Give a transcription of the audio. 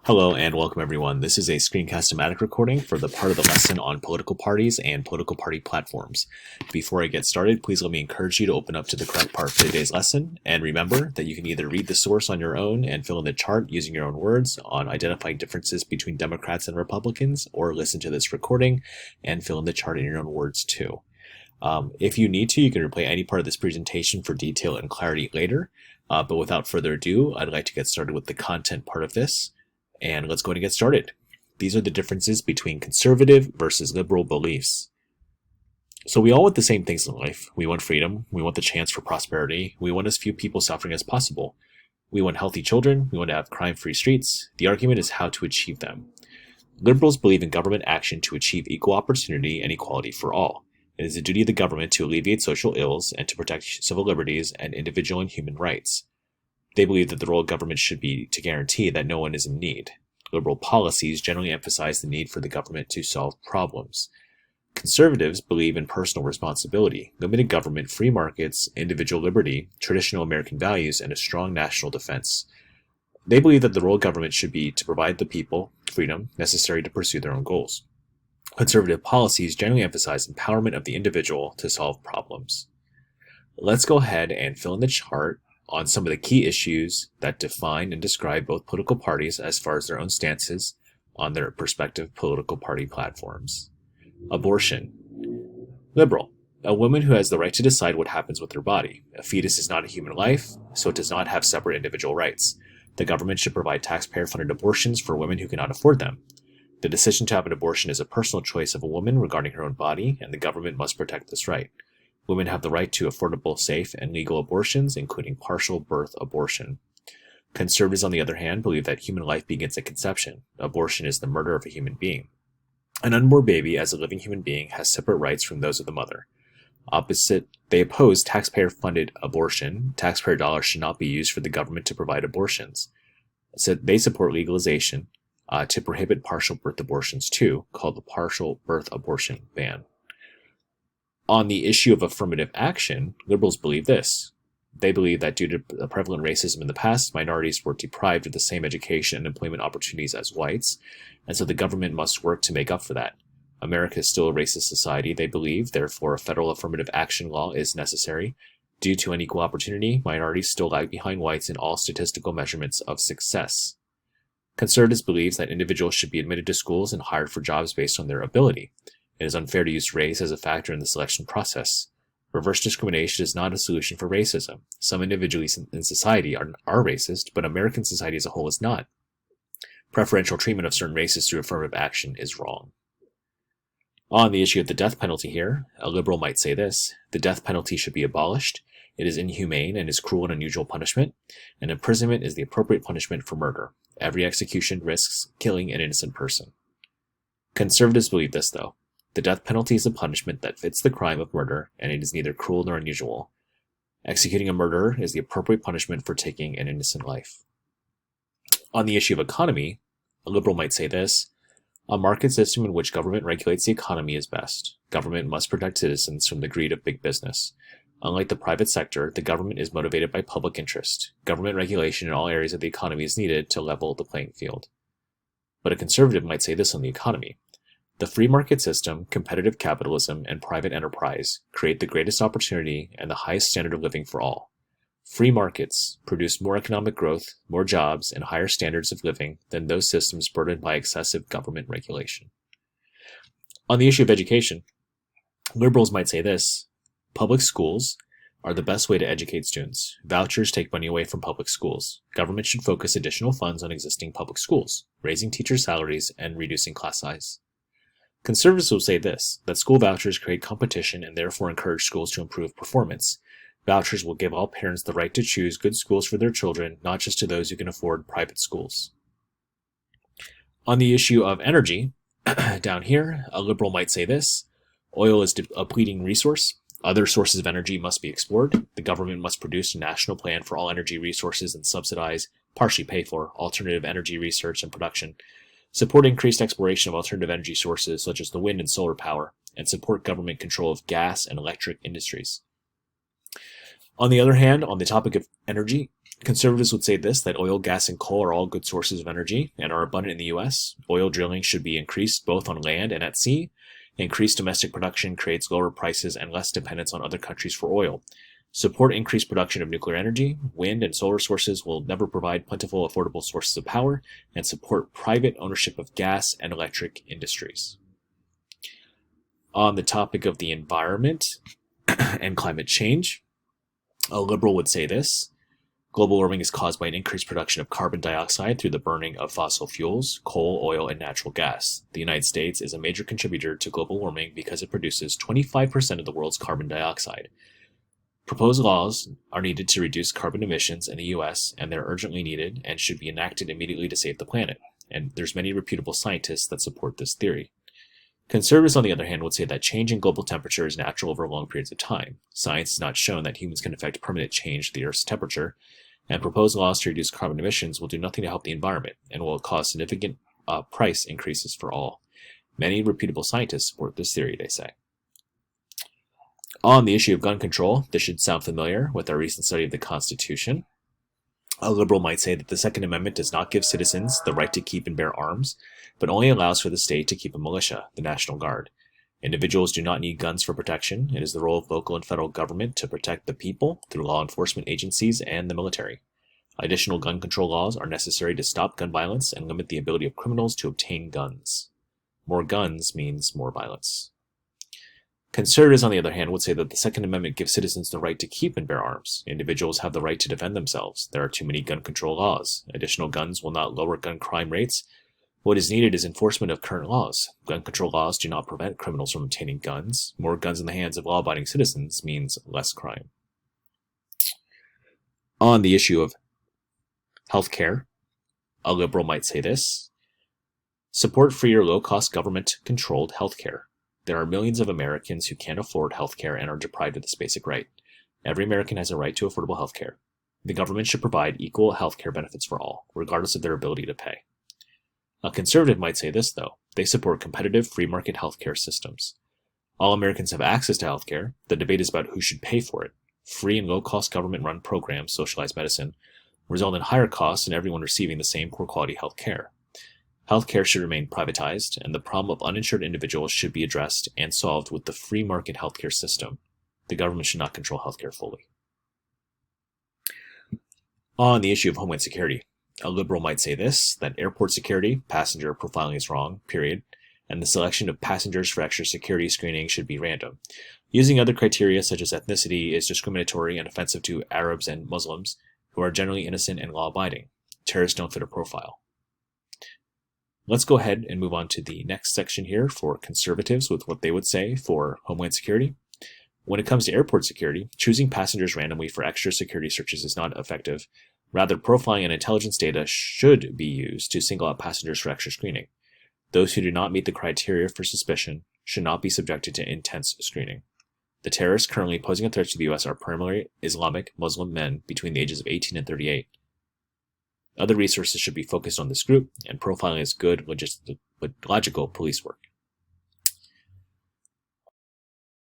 Hello and welcome everyone. This is a screencast-o-matic recording for the part of the lesson on political parties and political party platforms. Before I get started, please let me encourage you to open up to the correct part for today's lesson, and remember that you can either read the source on your own and fill in the chart using your own words on identifying differences between Democrats and Republicans, or listen to this recording and fill in the chart in your own words too. If you need to, you can replay any part of this presentation for detail and clarity later, but without further ado, I'd like to get started with the content part of this. And let's go ahead and get started. These are the differences between conservative versus liberal beliefs. So we all want the same things in life. We want freedom. We want the chance for prosperity. We want as few people suffering as possible. We want healthy children. We want to have crime-free streets. The argument is how to achieve them. Liberals believe in government action to achieve equal opportunity and equality for all. It is the duty of the government to alleviate social ills and to protect civil liberties and individual and human rights. They believe that the role of government should be to guarantee that no one is in need. Liberal policies generally emphasize the need for the government to solve problems. Conservatives believe in personal responsibility, limited government, free markets, individual liberty, traditional American values, and a strong national defense. They believe that the role of government should be to provide the people freedom necessary to pursue their own goals. Conservative policies generally emphasize empowerment of the individual to solve problems. Let's go ahead and fill in the chart on some of the key issues that define and describe both political parties as far as their own stances on their respective political party platforms. Abortion. Liberal. A woman who has the right to decide what happens with her body. A fetus is not a human life, so it does not have separate individual rights. The government should provide taxpayer-funded abortions for women who cannot afford them. The decision to have an abortion is a personal choice of a woman regarding her own body, and the government must protect this right. Women have the right to affordable, safe, and legal abortions, including partial birth abortion. Conservatives, on the other hand, believe that human life begins at conception. Abortion is the murder of a human being. An unborn baby, as a living human being, has separate rights from those of the mother. Opposite, they oppose taxpayer-funded abortion. Taxpayer dollars should not be used for the government to provide abortions. So they support legalization to prohibit partial birth abortions too, called the partial birth abortion ban. On the issue of affirmative action, liberals believe this. They believe that due to prevalent racism in the past, minorities were deprived of the same education and employment opportunities as whites, and so the government must work to make up for that. America is still a racist society, they believe, therefore a federal affirmative action law is necessary. Due to unequal opportunity, minorities still lag behind whites in all statistical measurements of success. Conservatives believe that individuals should be admitted to schools and hired for jobs based on their ability. It is unfair to use race as a factor in the selection process. Reverse discrimination is not a solution for racism. Some individuals in society are racist, but American society as a whole is not. Preferential treatment of certain races through affirmative action is wrong. On the issue of the death penalty here, a liberal might say this: the death penalty should be abolished. It is inhumane and is cruel and unusual punishment, and imprisonment is the appropriate punishment for murder. Every execution risks killing an innocent person. Conservatives believe this, though. The death penalty is a punishment that fits the crime of murder, and it is neither cruel nor unusual. Executing a murderer is the appropriate punishment for taking an innocent life. On the issue of economy, a liberal might say this: a market system in which government regulates the economy is best. Government must protect citizens from the greed of big business. Unlike the private sector, the government is motivated by public interest. Government regulation in all areas of the economy is needed to level the playing field. But a conservative might say this on the economy: the free market system, competitive capitalism, and private enterprise create the greatest opportunity and the highest standard of living for all. Free markets produce more economic growth, more jobs, and higher standards of living than those systems burdened by excessive government regulation. On the issue of education, liberals might say this: public schools are the best way to educate students. Vouchers take money away from public schools. Government should focus additional funds on existing public schools, raising teacher salaries, and reducing class size. Conservatives will say this: that school vouchers create competition and therefore encourage schools to improve performance. Vouchers will give all parents the right to choose good schools for their children, not just to those who can afford private schools. On the issue of energy, down here, a liberal might say this: oil is a depleting resource. Other sources of energy must be explored. The government must produce a national plan for all energy resources and subsidize, partially pay for, alternative energy research and production. Support increased exploration of alternative energy sources such as the wind and solar power, and support government control of gas and electric industries. On the other hand, on the topic of energy, Conservatives would say this, that oil, gas, and coal are all good sources of energy and are abundant in the U.S. Oil drilling should be increased both on land and at sea. Increased domestic production creates lower prices and less dependence on other countries for oil. Support increased production of nuclear energy. Wind and solar sources will never provide plentiful, affordable sources of power, and support private ownership of gas and electric industries. On the topic of the environment and climate change, a liberal would say this. Global warming is caused by an increased production of carbon dioxide through the burning of fossil fuels, coal, oil, and natural gas. The United States is a major contributor to global warming because it produces 25% of the world's carbon dioxide. Proposed laws are needed to reduce carbon emissions in the U.S., and they're urgently needed and should be enacted immediately to save the planet. And there's many reputable scientists that support this theory. Conservatives, on the other hand, would say that change in global temperature is natural over long periods of time. Science has not shown that humans can affect permanent change to the Earth's temperature, and proposed laws to reduce carbon emissions will do nothing to help the environment and will cause significant price increases for all. Many reputable scientists support this theory, they say. On the issue of gun control, this should sound familiar with our recent study of the Constitution. A liberal might say that the Second Amendment does not give citizens the right to keep and bear arms, but only allows for the state to keep a militia, the National Guard. Individuals do not need guns for protection. It is the role of local and federal government to protect the people through law enforcement agencies and the military. Additional gun control laws are necessary to stop gun violence and limit the ability of criminals to obtain guns. More guns means more violence. Conservatives, on the other hand, would say that the Second Amendment gives citizens the right to keep and bear arms. Individuals have the right to defend themselves. There are too many gun control laws. Additional guns will not lower gun crime rates. What is needed is enforcement of current laws. Gun control laws do not prevent criminals from obtaining guns. More guns in the hands of law-abiding citizens means less crime. On the issue of healthcare, a liberal might say this. Support free or low-cost government-controlled healthcare. There are millions of Americans who can't afford healthcare and are deprived of this basic right. Every American has a right to affordable healthcare. The government should provide equal healthcare benefits for all, regardless of their ability to pay. A conservative might say this, though. They support competitive free market healthcare systems. All Americans have access to healthcare. The debate is about who should pay for it. Free and low-cost government-run programs, socialized medicine, result in higher costs and everyone receiving the same poor quality healthcare. Healthcare should remain privatized, and the problem of uninsured individuals should be addressed and solved with the free market healthcare system. The government should not control healthcare fully. On the issue of homeland security, a liberal might say this, that airport security, passenger profiling is wrong, period, and the selection of passengers for extra security screening should be random. Using other criteria such as ethnicity is discriminatory and offensive to Arabs and Muslims, who are generally innocent and law-abiding. Terrorists don't fit a profile. Let's go ahead and move on to the next section here for conservatives with what they would say for homeland security. When it comes to airport security, choosing passengers randomly for extra security searches is not effective. Rather, profiling and intelligence data should be used to single out passengers for extra screening. Those who do not meet the criteria for suspicion should not be subjected to intense screening. The terrorists currently posing a threat to the U.S. are primarily Islamic Muslim men between the ages of 18 and 38. Other resources should be focused on this group, and profiling is good, logical police work.